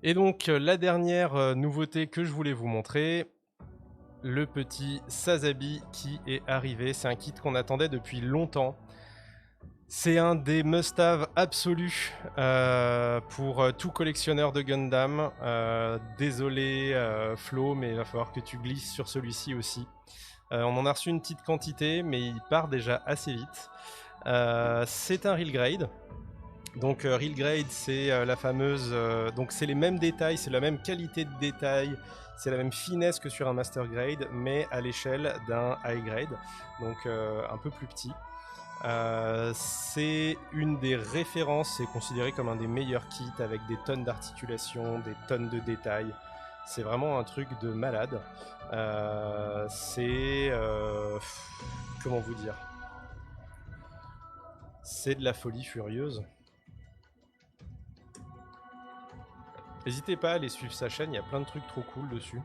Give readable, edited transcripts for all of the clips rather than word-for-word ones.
Et donc la dernière nouveauté que je voulais vous montrer, le petit Sazabi qui est arrivé. C'est un kit qu'on attendait depuis longtemps. C'est un des must-have absolus pour tout collectionneur de Gundam. Désolé Flo, mais il va falloir que tu glisses sur celui-ci aussi. On en a reçu une petite quantité, mais il part déjà assez vite. C'est un Real Grade. Donc Real Grade, c'est la fameuse... donc c'est les mêmes détails, c'est la même qualité de détail, c'est la même finesse que sur un Master Grade, mais à l'échelle d'un High Grade, donc un peu plus petit. C'est une des références, c'est considéré comme un des meilleurs kits avec des tonnes d'articulations, des tonnes de détails. C'est vraiment un truc de malade. C'est... comment vous dire? C'est de la folie furieuse. N'hésitez pas à aller suivre sa chaîne, il y a plein de trucs trop cool dessus.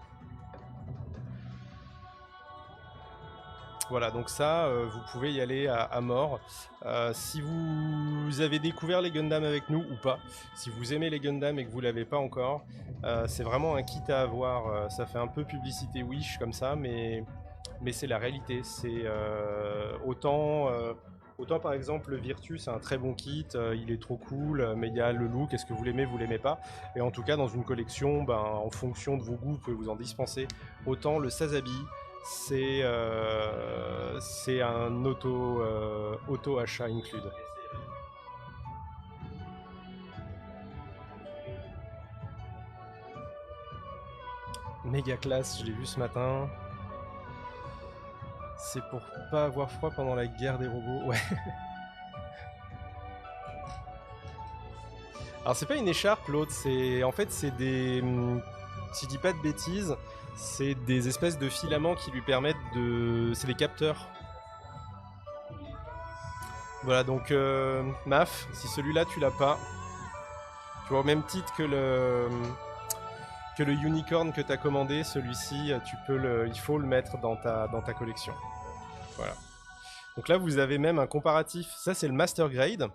Voilà, donc ça, vous pouvez y aller à mort. Si vous avez découvert les Gundam avec nous ou pas, si vous aimez les Gundam et que vous l'avez pas encore, c'est vraiment un kit à avoir. Ça fait un peu publicité Wish comme ça, mais c'est la réalité. C'est autant par exemple le Virtus, c'est un très bon kit, il est trop cool, mais il y a le look, est-ce que vous l'aimez pas? Et en tout cas, dans une collection, ben, en fonction de vos goûts, vous pouvez vous en dispenser. Autant le Sazabi, c'est un auto achat include. Méga classe, je l'ai vu ce matin. C'est pour pas avoir froid pendant la guerre des robots. Ouais. Alors c'est pas une écharpe l'autre, c'est en fait c'est des, si je dis pas de bêtises, c'est des espèces de filaments qui lui permettent de, c'est des capteurs. Voilà donc Maf, si celui-là tu l'as pas, tu vois au même titre que le unicorn que tu as commandé, celui-ci il faut le mettre dans ta collection. Voilà. Donc là vous avez même un comparatif, ça c'est le Master Grade,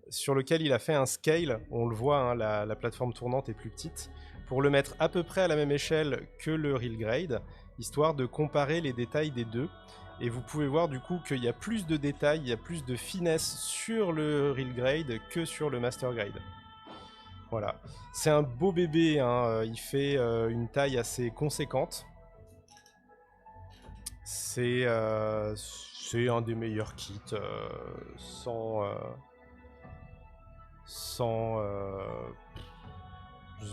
sur lequel il a fait un scale, on le voit, hein, la plateforme tournante est plus petite, pour le mettre à peu près à la même échelle que le Real Grade, histoire de comparer les détails des deux. Et vous pouvez voir du coup qu'il y a plus de détails, il y a plus de finesse sur le Real Grade que sur le Master Grade. Voilà. C'est un beau bébé, hein, il fait une taille assez conséquente. C'est un des meilleurs kits, sans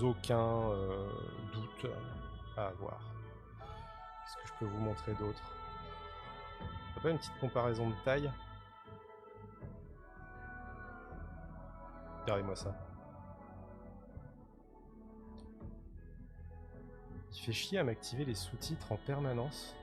aucun doute à avoir. Qu'est-ce que je peux vous montrer d'autre? T'as pas une petite comparaison de taille? Regardez-moi ça. Il fait chier à m'activer les sous-titres en permanence.